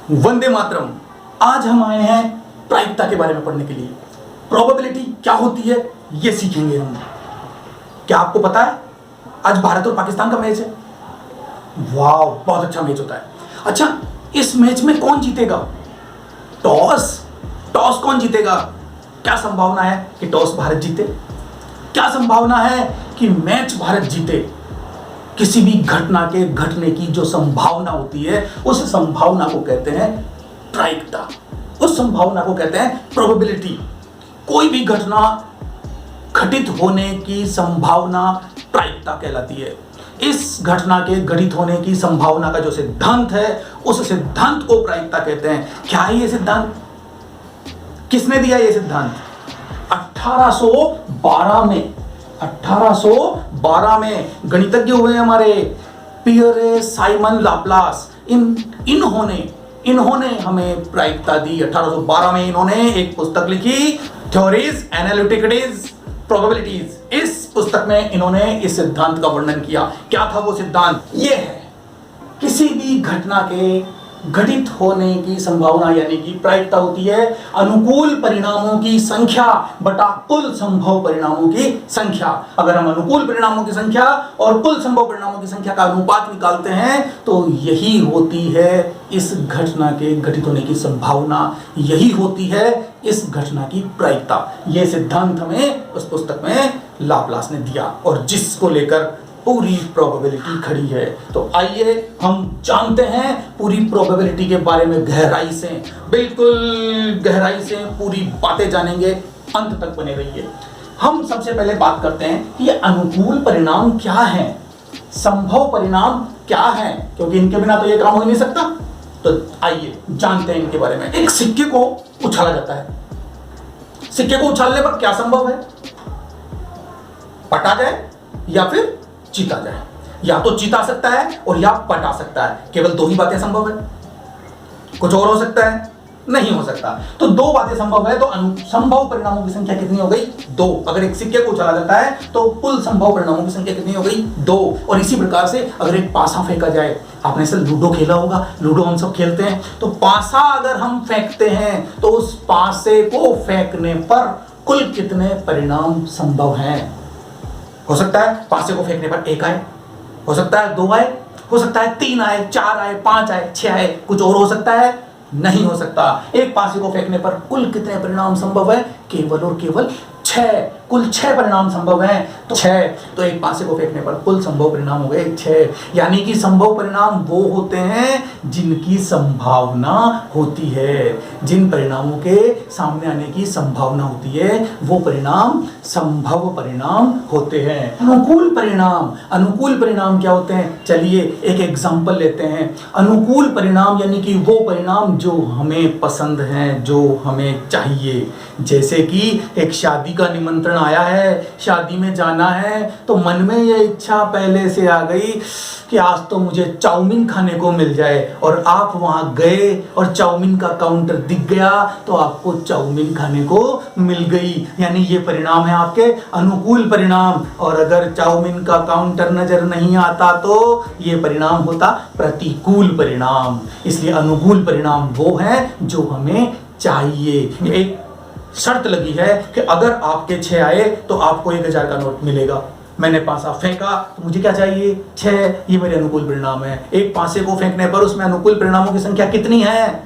वंदे मातरम। आज हम आए हैं प्रायिकता के बारे में पढ़ने के लिए। प्रोबेबिलिटी क्या होती है ये सीखेंगे हम। क्या आपको पता है आज भारत और पाकिस्तान का मैच है? वाह, बहुत अच्छा मैच होता है। अच्छा, इस मैच में कौन जीतेगा? टॉस कौन जीतेगा? क्या संभावना है कि टॉस भारत जीते? क्या संभावना है कि मैच भारत जीते? किसी भी घटना के घटने की जो संभावना होती है उस संभावना को कहते हैं प्रायिकता, उस संभावना को कहते हैं प्रोबेबिलिटी। कोई भी घटना घटित होने की संभावना प्रायिकता कहलाती है। इस घटना के घटित होने की संभावना का जो सिद्धांत है उस सिद्धांत को प्रायिकता कहते हैं। क्या है ये सिद्धांत? किसने दिया ये सिद्धांत? 1812 में गणितज्ञ हुए हमारे पियरे साइमन लाप्लास। इन्होंने हमें प्रायिकता दी। 1812 में इन्होंने एक पुस्तक लिखी, थ्योरीज एनालिटिक्स प्रोबेबिलिटीज। इस पुस्तक में इन्होंने इस सिद्धांत का वर्णन किया। क्या था वो सिद्धांत? ये है, किसी भी घटना के घटित होने की संभावना यानी कि प्रायिकता होती है अनुकूल परिणामों की संख्या बटा कुल संभव परिणामों की संख्या। अगर हम अनुकूल परिणामों की संख्या और कुल संभव परिणामों की संख्या का अनुपात निकालते हैं तो यही होती है इस घटना के घटित होने की संभावना, यही होती है इस घटना की प्रायिकता। यह सिद्धांत हमें उस पुस्तक में लाप्लास ने दिया और जिसको लेकर पूरी प्रोबेबिलिटी खड़ी है। तो आइए हम जानते हैं पूरी प्रोबेबिलिटी के बारे में गहराई से, बिल्कुल गहराई से पूरी बातें जानेंगे। अंत तक बने रहिए। हम सबसे पहले बात करते हैं कि ये अनुकूल परिणाम क्या है, संभव परिणाम क्या है, क्योंकि इनके बिना तो ये काम हो नहीं सकता। तो आइए जानते हैं इनके बारे में। एक सिक्के को उछाला जाता है। सिक्के को उछालने पर क्या संभव है? पटा जाए या फिर जीता जाए। या तो जीता सकता है और या पटा सकता है। केवल दो ही बातें संभव है। कुछ और हो सकता है? नहीं हो सकता। तो दो बातें संभव है। तो संभव परिणामों की संख्या कितनी हो गई? दो। अगर एक सिक्के को उछाला जाता है तो कुल संभव परिणामों की संख्या कितनी हो गई? दो। और इसी प्रकार से अगर एक पासा फेंका जाए, आपने से लूडो खेला होगा, लूडो हम सब खेलते हैं, तो पासा अगर हम फेंकते हैं तो उस पासे को फेंकने पर कुल कितने परिणाम संभव हैं? हो सकता है पासे को फेंकने पर एक आए, हो सकता है दो आए, हो सकता है तीन आए, चार आए, पांच आए, छह आए। कुछ और हो सकता है? नहीं हो सकता। एक पासे को फेंकने पर कुल कितने परिणाम संभव है? केवल और केवल छह। कुल छह परिणाम संभव हैं। तो छह, तो एक पासे को फेंकने पर कुल संभव परिणाम हो गए छह। यानी कि संभव परिणाम वो होते हैं जिनकी संभावना होती है, जिन परिणामों के सामने आने की संभावना होती है वो परिणाम संभव परिणाम होते हैं। अनुकूल परिणाम क्या होते हैं? चलिए एक एग्जांपल लेते हैं। अनुकूल परिणाम यानी कि वो परिणाम जो हमें पसंद हैं, जो हमें चाहिए। जैसे कि एक शादी का निमंत्रण आया है, शादी में जाना है, तो मन में ये इच्छा पहले से आ गई कि आज तो मुझे चाउमीन खाने को मिल जाए, और आप वहां गए और चाउमीन का काउंटर दिख गया तो आपको चाउमीन खाने को मिल गई। यानी ये परिणाम है आपके अनुकूल परिणाम। और अगर चाउमीन का काउंटर नजर नहीं आता तो ये परिणाम होता प्रतिकूल परिणाम। इसलिए अनुकूल परिणाम वो है जो हमें चाहिए। एक शर्त लगी है कि अगर आपके 6 आए तो आपको 1000 का नोट मिलेगा। मैंने पासा फेंका तो मुझे क्या चाहिए? 6। ये मेरे अनुकूल परिणाम है। एक पासे को फेंकने पर उसमें अनुकूल परिणामों की संख्या कितनी है?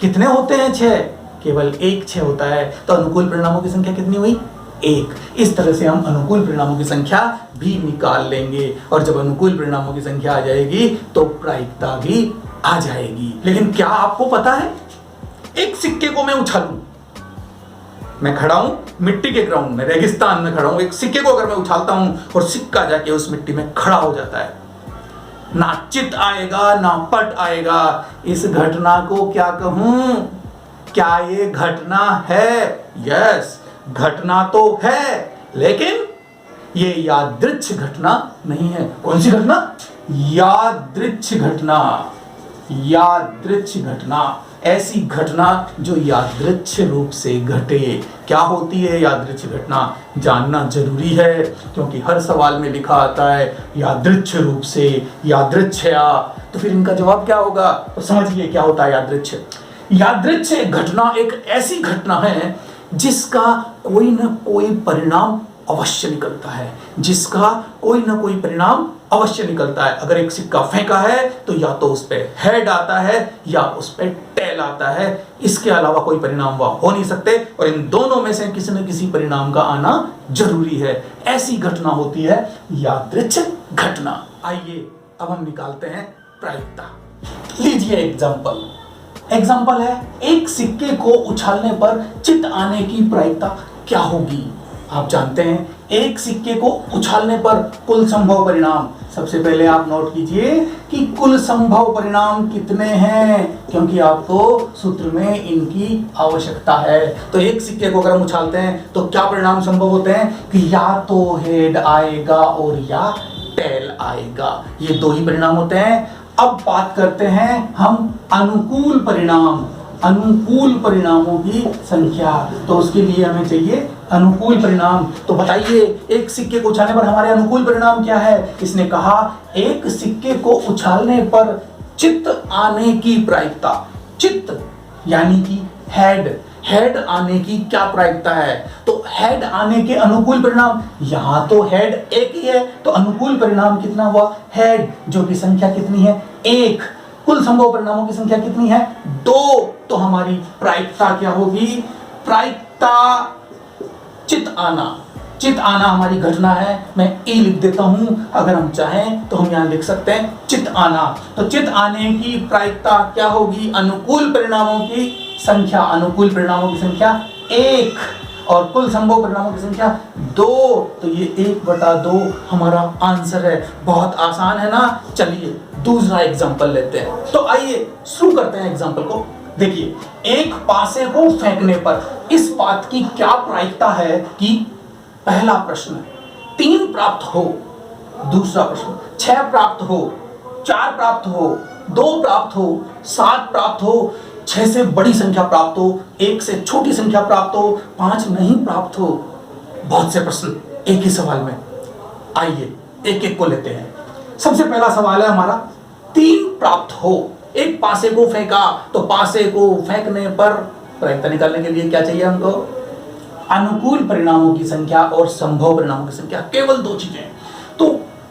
कितने होते हैं? 6। केवल एक 6 होता है। तो अनुकूल परिणामों की संख्या कितनी हुई? 1। इस तरह से हम अनुकूल परिणामों की संख्या भी निकाल लेंगे। और जब अनुकूल परिणामों की संख्या आ जाएगी तो प्रायिकता भी आ जाएगी। लेकिन क्या आपको पता है, एक सिक्के को मैं उछालूं, मैं खड़ा हूं मिट्टी के ग्राउंड में, रेगिस्तान में खड़ा हूं, एक सिक्के को अगर मैं उछालता हूं और सिक्का जाके उस मिट्टी में खड़ा हो जाता है, ना चित आएगा ना पट आएगा। इस घटना को क्या कहूं? क्या ये घटना है? यस, घटना तो है, लेकिन ये यादृच्छ घटना नहीं है। कौन सी घटना? यादृच्छ घटना। यादृच्छ घटना, ऐसी घटना जो यादृच्छ रूप से घटे। क्या होती है यादृच्छ घटना? जानना जरूरी है, क्योंकि हर सवाल में लिखा आता है यादृच्छ रूप से, यादृच्छया। तो फिर इनका जवाब क्या होगा? तो समझिए क्या होता है यादृच्छिक। यादृच्छिक घटना एक ऐसी घटना है जिसका कोई ना कोई परिणाम अवश्य निकलता है, जिसका कोई ना कोई परिणाम अवश्य निकलता है। अगर एक सिक्का फेंका है तो या तो उस पे हेड आता है या उस पे टेल आता है, इसके अलावा कोई परिणाम वह हो नहीं सकते, और इन दोनों में से किसी न किसी परिणाम का आना जरूरी है। ऐसी घटना होती है यादृच्छिक घटना। आइए अब हम निकालते हैं प्रायिकता। लीजिए एग्जाम्पल है, एक सिक्के को उछालने पर चित आने की प्रायिकता क्या होगी? आप जानते हैं एक सिक्के को उछालने पर कुल संभव परिणाम, सबसे पहले आप नोट कीजिए कि कुल संभव परिणाम कितने हैं, क्योंकि आपको सूत्र में इनकी आवश्यकता है। तो एक सिक्के को अगर हम उछालते हैं तो क्या परिणाम संभव होते हैं कि या तो हेड आएगा और या टेल आएगा, ये दो ही परिणाम होते हैं। अब बात करते हैं हम अनुकूल परिणामों की संख्या, तो उसके लिए हमें चाहिए अनुकूल परिणाम। तो बताइए एक सिक्के को उछालने पर हमारे अनुकूल परिणाम क्या है? इसने कहा एक सिक्के को उछालने पर चित्त आने की प्रायिकता, चित्त यानी कि हेड आने की क्या प्रायिकता है? तो हेड आने के अनुकूल परिणाम, यहां तो हेड एक ही है, तो अनुकूल परिणाम कितना हुआ? हेड, जो कि संख्या कितनी है? 1। कुल संभव परिणामों की संख्या कितनी है? 2। तो हमारी प्रायिकता क्या होगी? प्रायिकता चित आना हमारी घटना है। मैं ए लिख देता हूं, अगर हम चाहें तो हम यहां लिख सकते हैं चित आना। तो चित आने की प्रायिकता क्या होगी? अनुकूल परिणामों की संख्या 1 और कुल संभव परिणामों की संख्या 2। तो ये 1/2 हमारा आंसर है। बहुत आसान है ना? चलिए दूसरा एग्जांपल लेते हैं। तो आइए शुरू करते हैं एग्जांपल को। देखिए एक पासे को फेंकने पर इस बात की क्या प्रायिकता है कि पहला प्रश्न 3 प्राप्त हो, दूसरा प्रश्न 6 प्राप्त हो, 4 प्राप्त हो, 2 प्राप्त हो, 7 प्राप्त हो, 6 से बड़ी संख्या प्राप्त हो, 1 से छोटी संख्या प्राप्त हो, 5 नहीं प्राप्त हो। बहुत से प्रश्न एक ही सवाल में। आइए एक एक को लेते हैं। सबसे पहला सवाल है हमारा 3 प्राप्त हो। एक पासे को फेंका, तो पासे को फेंकने पर प्रायिकता निकालने के लिए क्या चाहिए हमको? अनुकूल परिणामों की संख्या और संभव परिणामों की संख्या, केवल 2 चीजें। तो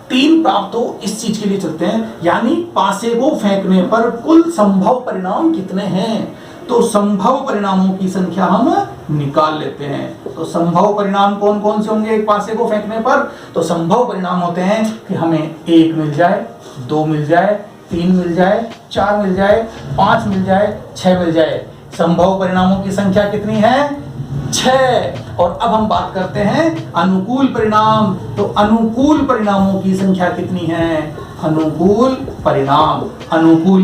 3 प्राप्त हो, इस चीज के लिए चलते हैं, यानी पासे को फेंकने पर कुल संभव परिणाम कितने हैं? तो संभव परिणामों की संख्या हम निकाल लेते हैं। तो संभव परिणाम कौन कौन से होंगे एक पासे को फेंकने पर? तो संभव परिणाम होते हैं कि हमें 1 मिल जाए, 2 मिल जाए, 3 मिल जाए, 4 मिल जाए, 5 मिल जाए, 6 मिल जाए। संभव परिणामों की संख्या कितनी है? 6। और अब हम बात करते हैं अनुकूल परिणाम। तो अनुकूल परिणामों की संख्या कितनी है? अनुकूल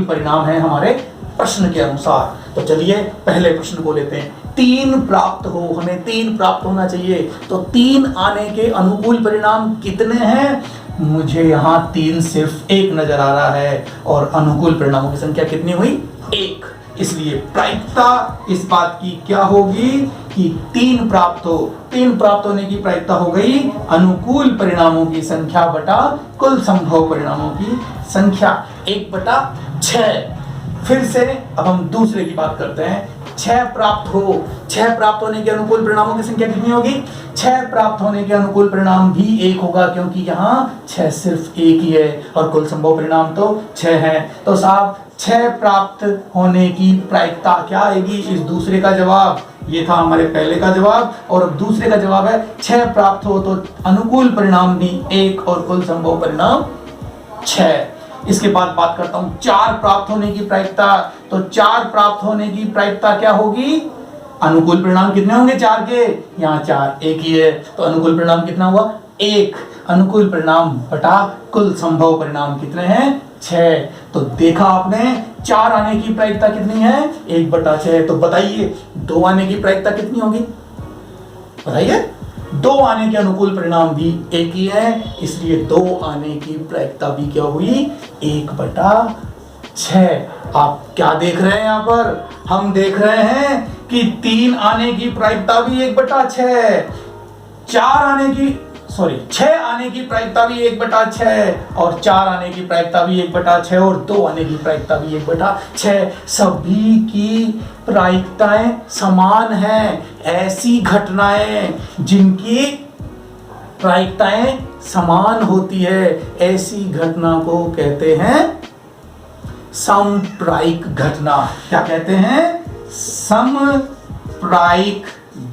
परिणाम है हमारे प्रश्न के अनुसार। तो चलिए पहले प्रश्न को लेते हैं। 3 प्राप्त हो, हमें 3 प्राप्त होना चाहिए। तो 3 आने के अनुकूल परिणाम कितने हैं? मुझे यहाँ 3 सिर्फ 1 नजर आ रहा है, और अनुकूल परिणामों की संख्या कितनी हुई? 1। इसलिए प्रायिकता इस बात की क्या होगी कि 3 प्राप्त हो। 3 प्राप्त होने की प्रायिकता हो गई अनुकूल परिणामों की संख्या बटा कुल संभव परिणामों की संख्या 1/6। फिर से अब हम दूसरे की बात करते हैं। 6 प्राप्त हो, 6 प्राप्त होने के अनुकूल परिणामों की संख्या कितनी होगी? 6 प्राप्त होने के अनुकूल परिणाम भी 1 होगा, क्योंकि यहाँ 6 सिर्फ 1 ही है और कुल संभव परिणाम तो 6 है। तो साहब 6 प्राप्त होने की प्रायिकता क्या आएगी? इस दूसरे का जवाब, ये था हमारे पहले का जवाब, और अब दूसरे का जवाब है 6 प्राप्त हो तो अनुकूल परिणाम भी 1 और कुल संभव परिणाम 6। इसके बाद बात करता हूं 4 प्राप्त होने की प्रायिकता। तो 4 प्राप्त होने की प्रायिकता क्या होगी? अनुकूल परिणाम कितने होंगे 4 के? यहाँ 4, 1 ही है, तो अनुकूल परिणाम कितना हुआ? 1। अनुकूल परिणाम बटा कुल संभव परिणाम कितने हैं? 6। तो देखा आपने 4 आने की प्रायिकता कितनी है? 1/6। तो बताइए 2 आने की प्रायिकता कितनी होगी? बताइए। 2 आने के अनुकूल परिणाम भी 1 ही है, इसलिए 2 आने की प्रायिकता भी क्या हुई? 1/6। आप क्या देख रहे हैं यहाँ पर? हम देख रहे हैं कि 3 आने की प्रायिकता भी 1/6, 4 आने की सॉरी 6 आने की प्रायिकता भी 1/6 और 4 आने की प्रायिकता भी 1/6 और 2 आने की प्रायिकता भी 1/6। सभी की प्रायिकताएं समान हैं। ऐसी घटनाएं जिनकी प्रायिकताएं समान होती है, ऐसी घटना को कहते हैं समप्रायिक घटना। क्या कहते हैं? समप्रायिक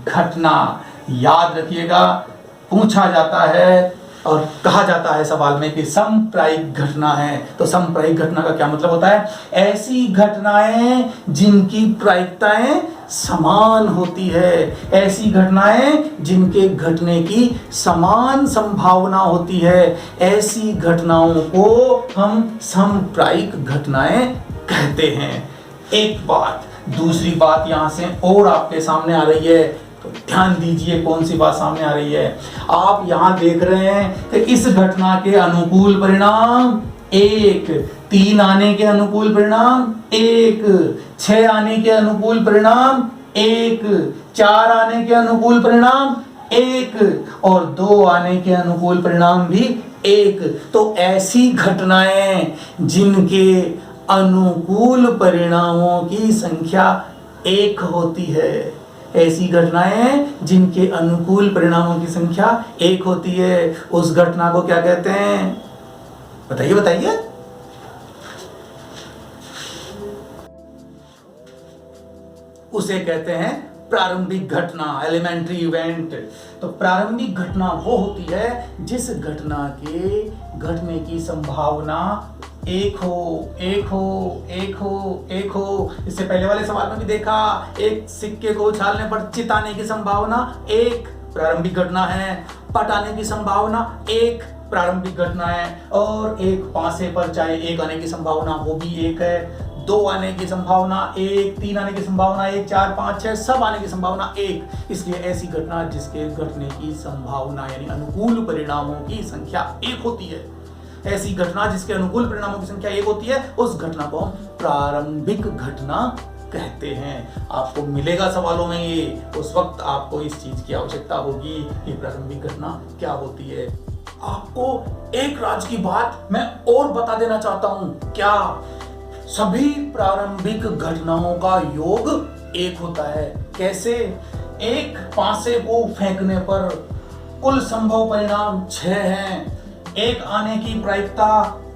घटना। याद रखिएगा, पूछा जाता है और कहा जाता है सवाल में कि समप्रायिक घटना है, तो समप्रायिक घटना का क्या मतलब होता है? ऐसी घटनाएं जिनकी प्रायिकताएं समान होती है, ऐसी घटनाएं जिनके घटने की समान संभावना होती है, ऐसी घटनाओं को हम समप्रायिक घटनाएं कहते हैं। एक बात। दूसरी बात यहां से और आपके सामने आ रही है, तो ध्यान दीजिए कौन सी बात सामने आ रही है। आप यहां देख रहे हैं कि इस घटना के अनुकूल परिणाम 1, 3 आने के अनुकूल परिणाम 1, 6 आने के अनुकूल परिणाम 1, 4 आने के अनुकूल परिणाम 1 और 2 आने के अनुकूल परिणाम भी 1। तो ऐसी घटनाएं जिनके अनुकूल परिणामों की संख्या 1 होती है, ऐसी घटनाएं जिनके अनुकूल परिणामों की संख्या 1 होती है, उस घटना को क्या कहते हैं? बताइए बताइए। उसे कहते हैं प्रारंभिक घटना, एलिमेंट्री इवेंट। तो प्रारंभिक घटना वो होती है जिस घटना के घटने की संभावना 1 हो। इससे पहले वाले सवाल में भी देखा, एक सिक्के को उछालने पर चित आने की संभावना 1 प्रारंभिक घटना है, पट आने की संभावना 1 प्रारंभिक घटना है, और एक पासे पर चाहे 1 आने की संभावना वो भी 1 है, 2 आने की संभावना 1, 3 आने की संभावना 1, 4, 5, 6 सब आने की संभावना 1। इसलिए ऐसी घटना जिसके घटने की संभावना यानी अनुकूल परिणामों की संख्या 1 होती है, ऐसी घटना जिसके अनुकूल परिणामों की संख्या 1 होती है, उस घटना को हम प्रारंभिक घटना कहते हैं। आपको मिलेगा सवालों में ये, उस वक्त आपको इस चीज की आवश्यकता होगी कि प्रारंभिक घटना क्या होती है। आपको एक राज की बात मैं और बता देना चाहता हूं। क्या? सभी प्रारंभिक घटनाओं का योग 1 होता है। कैसे? एक पासे को फेंकने पर कुल संभव परिणाम 6 हैं। 1 आने की प्रायिकता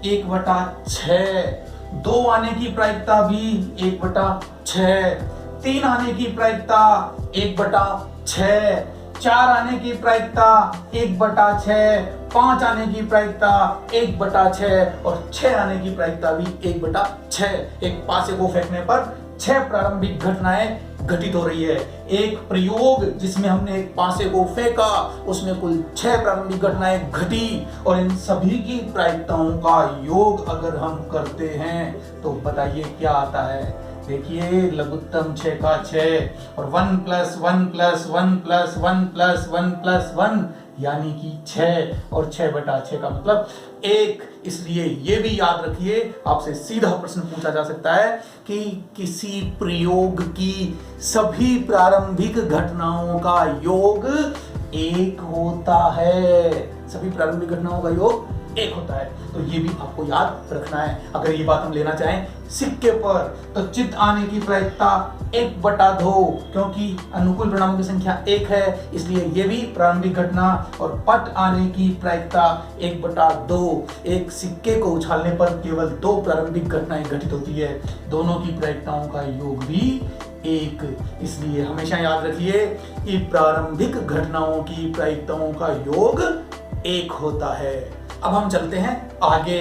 1/6, 2 आने की प्रायिकता भी 1/6, 3 आने की प्रायिकता 1/6, 4 आने की प्रायिकता 1/6, 5 आने की प्रायिकता 1/6 और 6 आने की प्रायिकता भी 1/6। एक पासे को फेंकने पर 6 प्रारंभिक घटनाएं घटित हो रही है। एक प्रयोग जिसमें हमने एक पासे को फेंका, उसमें कुल 6 प्रारंभिक घटनाएं घटी, और इन सभी की प्रायिकताओं का योग अगर हम करते हैं तो बताइए क्या आता है। देखिए, लघुत्तम 6 का 6 और 1 + 1 + 1 + 1 + 1 + 1 यानी कि 6 और 6/6 का मतलब 1। इसलिए ये भी याद रखिए, आपसे सीधा प्रश्न पूछा जा सकता है कि किसी प्रयोग की सभी प्रारंभिक घटनाओं का योग 1 होता है। सभी प्रारंभिक घटनाओं का योग 1 होता है, तो ये भी आपको याद रखना है। अगर ये बात हम लेना चाहें सिक्के पर, तो चित आने की प्रायिकता 1/2, क्योंकि अनुकूल परिणामों की संख्या 1 है, इसलिए ये भी प्रारंभिक घटना। और पट आने की प्रायिकता 1/2। एक सिक्के को उछालने पर केवल 2 प्रारंभिक घटनाएं घटित होती है, दोनों की प्रायिकताओं का योग भी 1। इसलिए हमेशा याद रखिए कि प्रारंभिक घटनाओं की प्रायिकताओं का योग 1 होता है। अब हम चलते हैं आगे,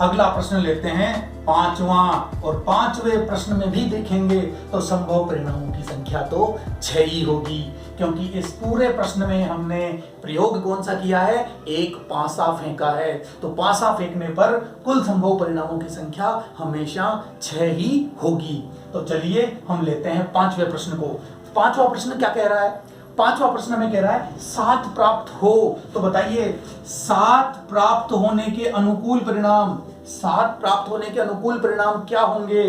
अगला प्रश्न लेते हैं 5वां, और 5वें प्रश्न में भी देखेंगे तो संभव परिणामों की संख्या तो 6 ही होगी, क्योंकि इस पूरे प्रश्न में हमने प्रयोग कौन सा किया है? एक पासा फेंका है। तो पासा फेंकने पर कुल संभव परिणामों की संख्या हमेशा 6 ही होगी। तो चलिए हम लेते हैं 5वें प्रश्न को। 5वां प्रश्न क्या कह रहा है? 5वां प्रश्न में कह रहा है 7 प्राप्त हो। तो बताइए 7 प्राप्त होने के अनुकूल परिणाम, 7 प्राप्त होने के अनुकूल परिणाम क्या होंगे?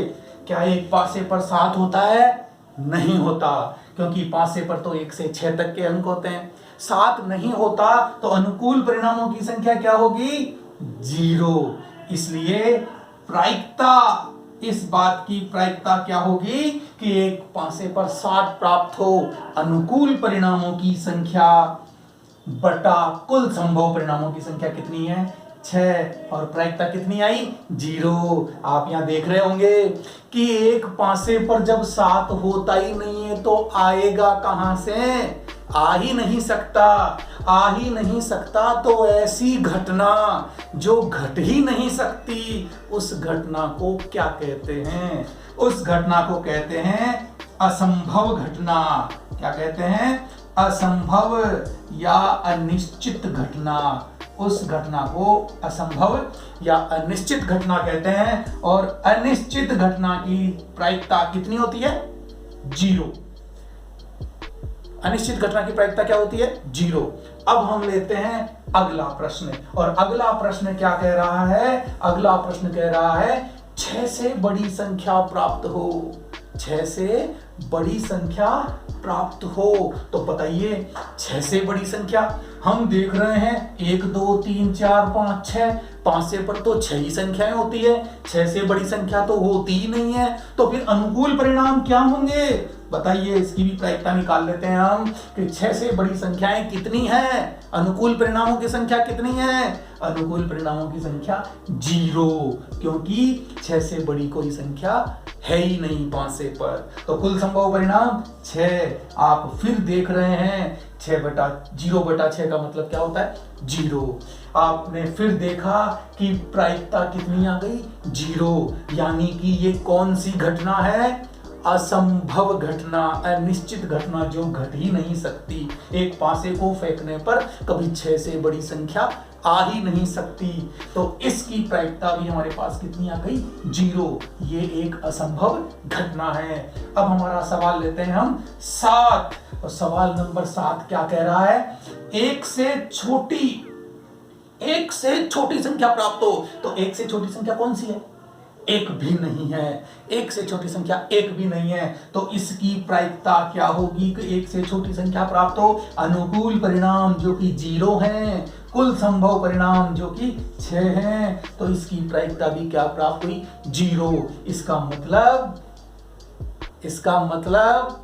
क्या एक पासे पर 7 होता है? नहीं होता। क्योंकि पांसे पर तो 1 से 6 तक के अंक होते हैं। 7 नहीं होता तो अनुकूल परिणामों की संख्या क्या होगी? 0। इसलिए प्रायिकता, इस बात की प्रायिकता क्या होगी कि एक पांसे पर 7 प्राप्त हो, अनुकूल परिणामों की संख्या बटा कुल संभव परिणामों की संख्या कितनी है? 6। और प्रायिकता कितनी आई? 0। आप यहां देख रहे होंगे कि एक पांसे पर जब 7 होता ही नहीं है तो आएगा कहां से? आ ही नहीं सकता। आ ही नहीं सकता तो ऐसी घटना जो घट ही नहीं सकती, उस घटना को क्या कहते हैं? उस घटना को कहते हैं असंभव घटना। क्या कहते हैं? असंभव या अनिश्चित घटना। उस घटना को असंभव या अनिश्चित घटना कहते हैं। और अनिश्चित घटना की प्रायिकता कितनी होती है? 0। अनिश्चित घटना की प्रायिकता क्या होती है? 0। अब हम लेते हैं अगला प्रश्न, और अगला प्रश्न क्या कह रहा है? अगला प्रश्न कह रहा है 6 से बड़ी संख्या प्राप्त हो। 6 से बड़ी संख्या प्राप्त हो तो बताइए 6 से बड़ी संख्या हम देख रहे हैं 1 2 3 4 5 6। पांसे पर तो 6 ही संख्याएं होती है, 6 से बड़ी संख्या तो होती ही नहीं है। तो फिर अनुकूल परिणाम क्या होंगे? बताइए, इसकी भी प्रायिकता निकाल लेते हैं हम कि 6 से बड़ी संख्याएं कितनी हैं? अनुकूल परिणामों की संख्या कितनी है? अनुकूल परिणामों की संख्या 0, क्योंकि 6 से बड़ी कोई संख्या है ही नहीं पांसे पर। तो कुल संभव परिणाम 6। आप फिर देख रहे हैं 0/6 का मतलब क्या होता है? 0। आपने फिर देखा कि प्रायिकता कितनी आ गई? 0। यानी कि ये कौन सी घटना है? असंभव घटना, अनिश्चित घटना जो घट ही नहीं सकती। एक पासे को फेंकने पर कभी 6 से बड़ी संख्या आ ही नहीं सकती। तो इसकी प्रायिकता भी हमारे पास कितनी आ गई? 0। ये एक असंभव घटना है। अब हमारा सवाल लेते हैं हम 7। और सवाल नंबर 7 क्या कह रहा है? एक से छोटी संख्या प्राप्त हो। तो एक से छोटी संख्या कौन सी है? एक भी नहीं है। एक से छोटी संख्या एक भी नहीं है। तो इसकी प्रायिकता क्या होगी कि एक से छोटी संख्या प्राप्त हो? अनुकूल परिणाम जो कि 0 है, कुल संभव परिणाम जो कि 6 हैं। तो इसकी प्रायिकता भी क्या प्राप्त हुई? 0। इसका मतलब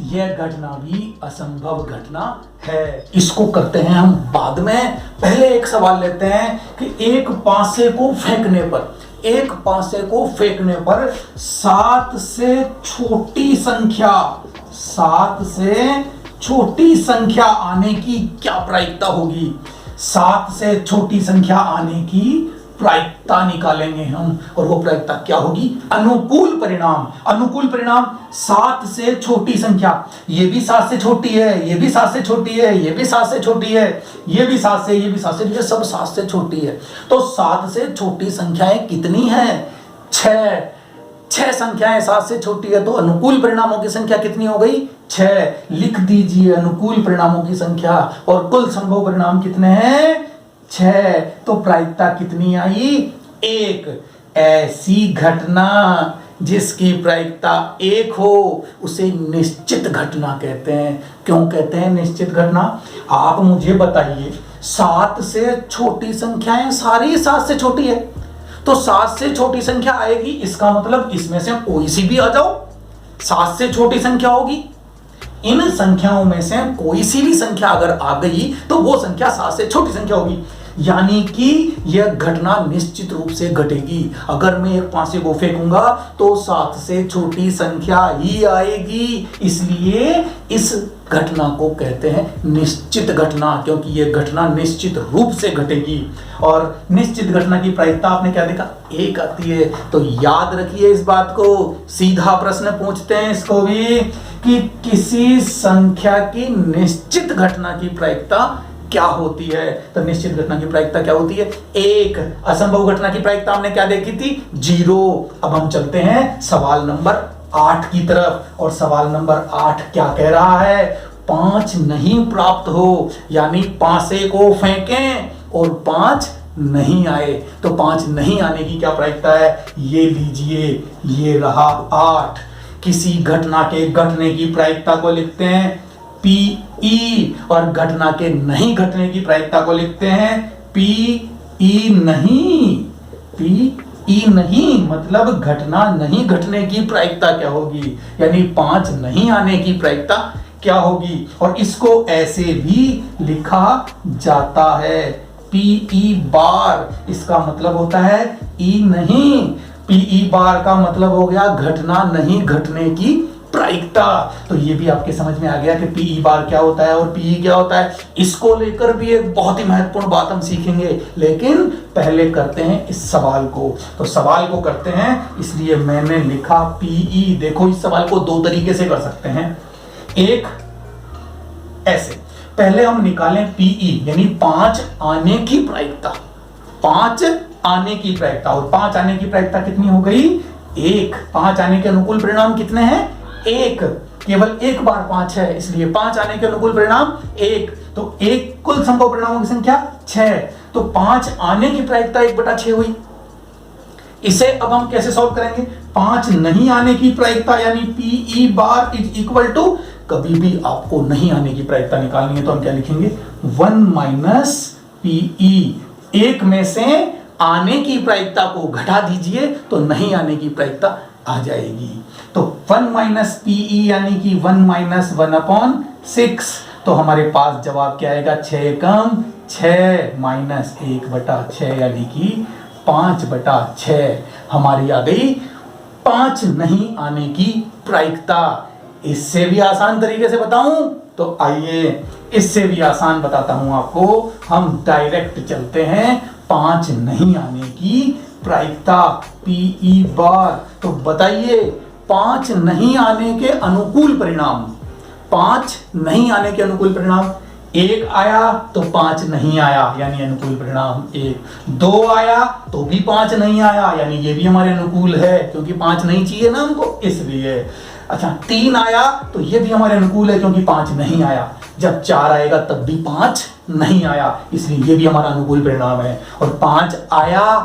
यह घटना भी असंभव घटना है। इसको करते हैं हम बाद में। पहले एक सवाल लेते हैं कि एक पासे को फेंकने पर 7 से छोटी संख्या आने की क्या प्रायिकता होगी? 7 से छोटी संख्या आने की प्रायिकता निकालेंगे हम, और वो प्रायिकता क्या होगी? अनुकूल परिणाम 7 से छोटी संख्या। ये भी 7 से छोटी है, ये भी 7 से छोटी है, ये भी 7 से छोटी है, ये भी 7 से, ये भी 7 से, ये सब 7 से छोटी है। तो 7 से छोटी संख्याएं कितनी हैं? 6 संख्याएं 7 से छोटी है। तो अनुकूल परिणामों की संख्या कितनी हो गई? 6। लिख दीजिए अनुकूल परिणामों की संख्या। और कुल संभव परिणाम कितने हैं? 6। तो प्रायिकता कितनी आई? 1। ऐसी घटना जिसकी प्रायिकता 1 हो उसे निश्चित घटना कहते हैं। क्यों कहते हैं निश्चित घटना? आप मुझे बताइए, 7 से छोटी संख्याएं सारी 7 से छोटी है, तो 7 से छोटी संख्या आएगी, इसका मतलब इसमें से कोई सी भी आ जाओ 7 से छोटी संख्या होगी। इन संख्याओं में से कोई सी भी संख्या अगर आ गई तो वो संख्या 7 से छोटी संख्या होगी। यानी कि यह घटना निश्चित रूप से घटेगी। अगर मैं एक पासे को फेंकूंगा तो 7 से छोटी संख्या ही आएगी। इसलिए इस घटना को कहते हैं निश्चित घटना, क्योंकि यह घटना निश्चित रूप से घटेगी। और निश्चित घटना की प्रायिकता आपने क्या देखा? 1 आती है। तो याद रखिए इस बात को। सीधा प्रश्न पूछते हैं इसको भी कि किसी संख्या की निश्चित घटना की प्रायिकता क्या होती है? तो निश्चित घटना की प्रायिकता क्या होती है? 1। असंभव घटना की प्रायिकता हमने क्या देखी थी? 0। अब हम चलते हैं सवाल नंबर 8 की तरफ। और सवाल नंबर 8 क्या कह रहा है? 5 नहीं प्राप्त हो, यानी पासे को फेंकें और 5 नहीं आए। तो 5 नहीं आने की क्या प्रायिकता है? ये लीजिए, ये रहा 8। किसी घटना के घटने की प्रायिकता को लिखते हैं पीई, और घटना के नहीं घटने की प्रायिकता को लिखते हैं पीई नहीं। पीई नहीं मतलब घटना नहीं घटने की प्रायिकता क्या होगी, यानी 5 नहीं आने की प्रायिकता क्या होगी। और इसको ऐसे भी लिखा जाता है पीई बार, इसका मतलब होता है ई नहीं। पीई बार का मतलब हो गया घटना नहीं घटने की प्रायिकता। तो ये भी आपके समझ में आ गया कि पीई बार क्या होता है और पीई क्या होता है। इसको लेकर भी एक बहुत ही महत्वपूर्ण बात हम सीखेंगे, लेकिन पहले करते हैं इस सवाल को। तो सवाल को करते हैं, इसलिए मैंने लिखा पीई। देखो इस सवाल को 2 तरीके से कर सकते हैं। एक ऐसे, पहले हम निकालें पीई यानी 5 आने की प्रायिकता। 5 आने की प्रायिकता, और 5 आने की प्रायिकता कितनी हो गई 1। 5 आने के अनुकूल परिणाम कितने हैं 1, केवल एक बार 5 है, इसलिए 5 आने के अनुकूल परिणाम 1। तो 1 कुल संभव परिणामों की संख्या 6, तो 5 आने की प्रायिकता 1/6 हुई। इसे अब हम कैसे सॉल्व करेंगे, 5 नहीं आने की प्रायिकता यानी PE bar is equal to, कभी भी आपको नहीं आने की प्रायिकता निकालनी है तो हम क्या लिखेंगे 1 माइनस पीई। 1 में से आने की प्रायिकता को घटा दीजिए तो नहीं आने की प्रायिकता आ जाएगी। तो 1 माइनस पीई यानी कि 1 माइनस 1/6। तो हमारे पास जवाब क्या आएगा 6 कम 6 माइनस 1/6 यानी कि 5/6 हमारी आ गई 5 नहीं आने की प्रायिकता। इससे भी आसान तरीके से बताऊं तो आइए इससे भी आसान बताता हूं आपको। हम डायरेक्ट चलते हैं 5 नहीं आने की प्रायिकता पीई बार। तो बताइए 5 नहीं आने के अनुकूल परिणाम, 5 नहीं आने के अनुकूल परिणाम, 1 आया तो 5 नहीं आया यानी अनुकूल परिणाम 1। 2 आया तो भी 5 नहीं आया यानी ये भी हमारे अनुकूल है, क्योंकि 5 नहीं चाहिए ना हमको इसलिए। अच्छा 3 आया तो ये भी हमारे अनुकूल है क्योंकि 5 नहीं आया। जब 4 आएगा तब भी 5 नहीं आया, इसलिए ये भी हमारा अनुकूल परिणाम है। और 5 आया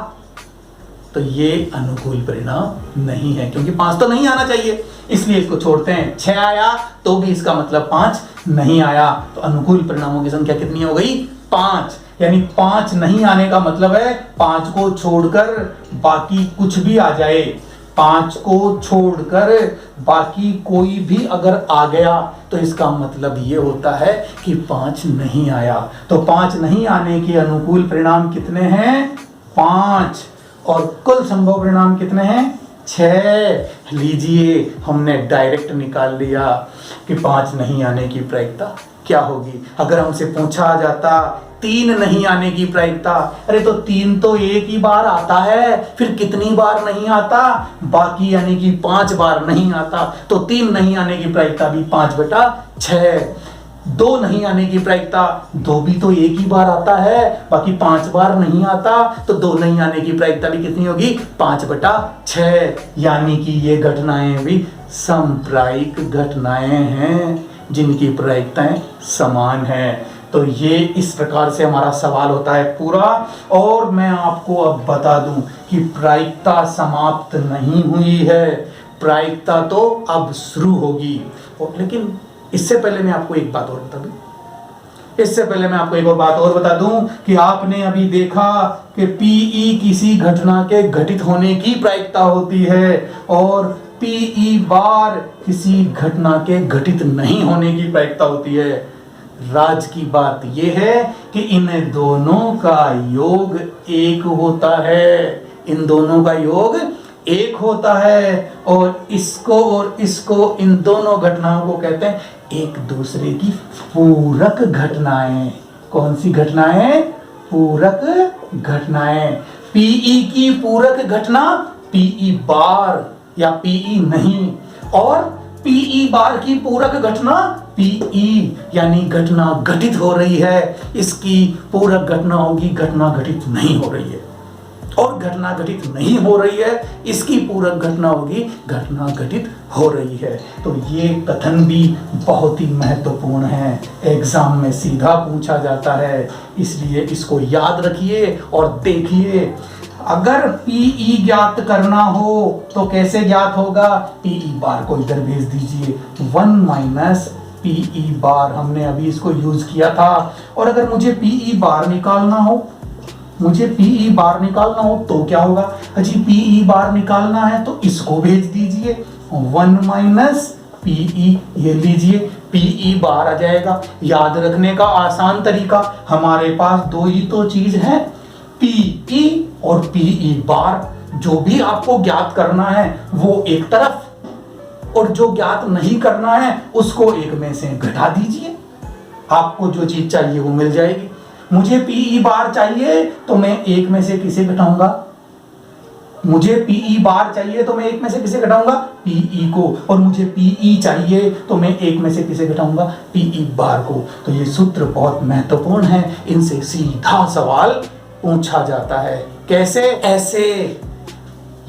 तो ये अनुकूल परिणाम नहीं है, क्योंकि 5 तो नहीं आना चाहिए, इसलिए इसको छोड़ते हैं। 6 आया तो भी इसका मतलब 5 नहीं आया, तो अनुकूल परिणामों की संख्या कितनी हो गई 5। यानी 5 नहीं आने का मतलब है 5 को छोड़कर बाकी कुछ भी आ जाए, 5 को छोड़कर बाकी कोई भी अगर आ गया तो इसका मतलब ये होता है कि 5 नहीं आया। तो 5 नहीं आने के अनुकूल परिणाम कितने हैं 5, और कुल संभव परिणाम कितने हैं 6। लीजिए हमने डायरेक्ट निकाल लिया कि 5 नहीं आने की प्रायिकता क्या होगी। अगर हमसे पूछा जाता 3 नहीं आने की प्रायिकता, अरे तो 3 तो एक ही बार आता है, फिर कितनी बार नहीं आता बाकी, यानी कि 5 बार नहीं आता, तो 3 नहीं आने की प्रायिकता भी 5/6। 2 नहीं आने की प्रायिकता, 2 भी तो एक ही बार आता है बाकी 5 बार नहीं आता, तो 2 नहीं आने की प्रायिकता भी कितनी होगी 5/6। यानी कि ये घटनाएं भी समप्रायिक घटनाएं हैं जिनकी प्रायिकताएं समान हैं। तो ये इस प्रकार से हमारा सवाल होता है पूरा। और मैं आपको अब बता दूं कि प्रायिकता समाप्त नहीं हुई है, प्रायिकता तो अब शुरू होगी। लेकिन इससे पहले मैं आपको एक बात और बता दूं, इससे पहले मैं आपको एक और बात और बता दूं कि आपने अभी देखा कि पीई किसी घटना के घटित होने की प्रायिकता होती है और पीई बार किसी घटना के घटित नहीं होने की प्रायिकता होती है। राज की बात यह है कि इन दोनों का योग 1 होता है, इन दोनों का योग 1 होता है, और इसको इन दोनों घटनाओं को कहते हैं एक दूसरे की पूरक घटनाएं। कौन सी घटनाएं? पूरक घटनाएं। पीई की पूरक घटना पीई बार या पीई नहीं, और पीई बार की पूरक घटना पीई, यानी घटना घटित हो रही है, इसकी पूरक घटना होगी घटना घटित नहीं हो रही है, और घटना घटित नहीं हो रही है इसकी पूरक घटना होगी घटना घटित हो रही है। तो ये कथन भी बहुत ही महत्वपूर्ण है, एग्जाम में सीधा पूछा जाता है, इसलिए इसको याद रखिए और देखिए। अगर पीई ज्ञात करना हो तो कैसे ज्ञात होगा? पीई बार को इधर भेज दीजिए, 1 माइनस पीई बार, हमने अभी इसको यूज किया था। और अगर मुझे पीई बार निकालना हो, तो क्या होगा? जी पीई बार निकालना है तो इसको भेज दीजिए, 1 माइनस पीई, ये लीजिए पीई बार आ जाएगा। याद रखने का आसान तरीका, हमारे पास दो ही तो चीज है, पीई और पीई बार। जो भी आपको ज्ञात करना है वो एक तरफ, और जो ज्ञात नहीं करना है उसको एक में से घटा दीजिए, आपको जो चीज चाहिए वो मिल जाएगी। मुझे पीई बार चाहिए तो मैं एक में से किसे घटाऊंगा? पीई को। और मुझे पीई चाहिए तो मैं एक में से किसे घटाऊंगा? पीई बार को। तो ये सूत्र बहुत महत्वपूर्ण है, इनसे सीधा सवाल पूछा जाता है। कैसे? ऐसे,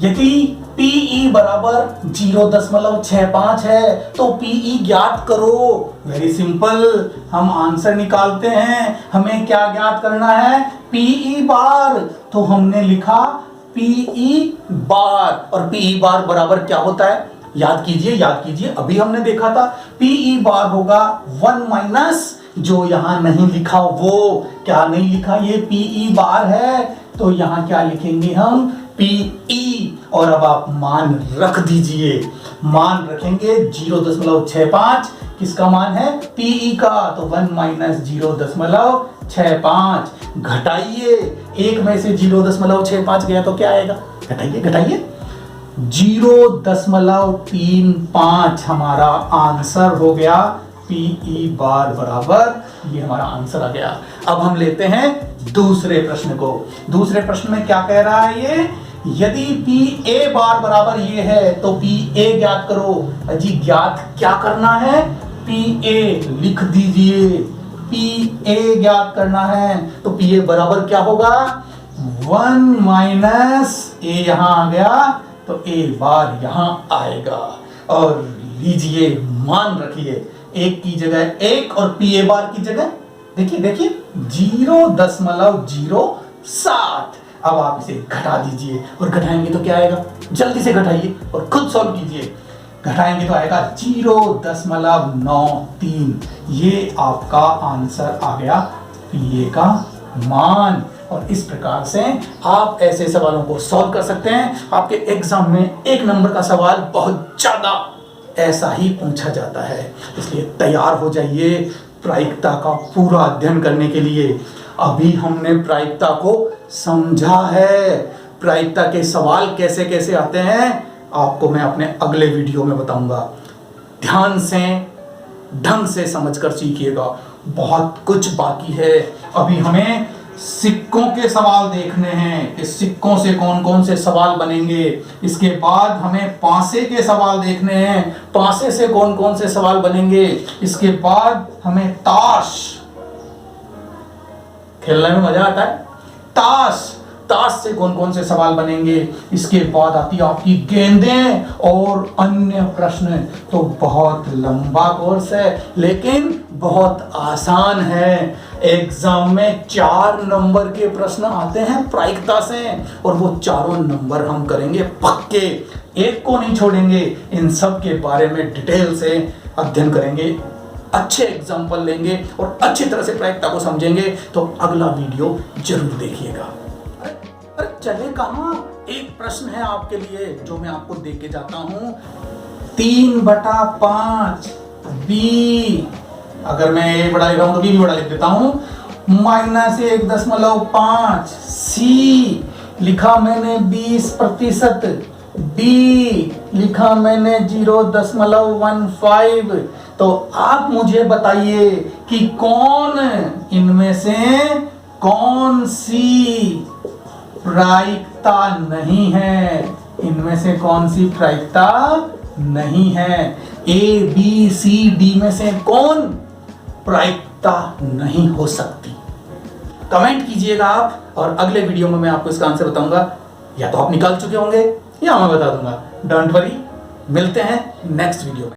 यदि पीई बराबर 0.65 है तो पीई ज्ञात करो। वेरी सिंपल, हम आंसर निकालते हैं। हमें क्या ज्ञात करना है? पीई बार। तो हमने लिखा पीई बार, और पीई बार बराबर क्या होता है? याद कीजिए, अभी हमने देखा था। पीई बार होगा 1 माइनस, जो यहां नहीं लिखा वो, क्या नहीं लिखा? ये पीई बार है, तो यहां क्या लिखेंगे हम? पीई। और अब आप मान रख दीजिए, मान रखेंगे 0.65, किसका मान है? पीई का। तो 1 माइनस 0.65, घटाइए, एक में से 0.65 गया तो क्या आएगा? घटाइए 0.35 हमारा आंसर हो गया। पीई बार बराबर, ये हमारा आंसर आ गया। अब हम लेते हैं दूसरे प्रश्न को। दूसरे प्रश्न में क्या कह रहा है ये? यदि पी ए बार बराबर ये है तो पी ए ज्ञात करो। जी ज्ञात क्या करना है? पी ए लिख दीजिए, पी ए ज्ञात करना है। तो पी ए बराबर क्या होगा? 1 माइनस ए, यहां आ गया तो ए बार यहां आएगा। और लीजिए, मान रखिए, एक की जगह एक और पी ए बार की जगह देखिए 0.07। अब आप इसे घटा दीजिए, और घटाएंगे तो क्या आएगा? जल्दी से घटाइए और खुद सॉल्व कीजिए। घटाएंगे तो आएगा 0.93। ये आपका आंसर आ गया, पीए का मान। और इस प्रकार से आप ऐसे सवालों को सॉल्व कर सकते हैं। आपके एग्जाम में 1 नंबर का सवाल बहुत ज्यादा ऐसा ही पूछा जाता है, इसलिए तैयार हो जाइए प्रायिकता का पूरा अध्ययन करने के लिए। अभी हमने प्रायिकता को समझा है, प्रायिकता के सवाल कैसे कैसे आते हैं आपको मैं अपने अगले वीडियो में बताऊंगा। ध्यान से, ढंग से समझकर सीखिएगा, बहुत कुछ बाकी है। अभी हमें सिक्कों के सवाल देखने हैं कि सिक्कों से कौन कौन से सवाल बनेंगे। इसके बाद हमें पासे के सवाल देखने हैं, पासे से कौन कौन से सवाल बनेंगे। इसके बाद हमें ताश खेलने में मजा आता है, ताश से कौन कौन से सवाल बनेंगे। इसके बाद आती है आपकी गेंदें और अन्य प्रश्न। तो बहुत लंबा कोर्स है लेकिन बहुत आसान है। एग्जाम में 4 नंबर के प्रश्न आते हैं प्रायिकता से, और वो चारों नंबर हम करेंगे पक्के, एक को नहीं छोड़ेंगे। इन सब के बारे में डिटेल से अध्ययन करेंगे, अच्छे एग्जाम्पल लेंगे और अच्छी तरह से प्रायिकता को समझेंगे। तो अगला वीडियो जरूर देखिएगा। अरे चले कहां? एक प्रश्न है आपके लिए जो मैं आपको दे के जाता हूं। 3/5 बी, अगर मैं ए बड़ा लिख रहा हूं तो बी भी बड़ा लिख देता हूं। -1.5 सी, लिखा मैंने 20%। डी लिखा मैंने 0.15। तो आप मुझे बताइए कि कौन इनमें से कौन सी प्रायिकता नहीं है? इनमें से कौन सी प्रायिकता नहीं है? ए बी सी डी में से कौन प्रायिकता नहीं हो सकती? कमेंट कीजिएगा आप, और अगले वीडियो में मैं आपको इसका आंसर बताऊंगा। या तो आप निकाल चुके होंगे या मैं बता दूंगा। डोंट वरी, मिलते हैं नेक्स्ट वीडियो में।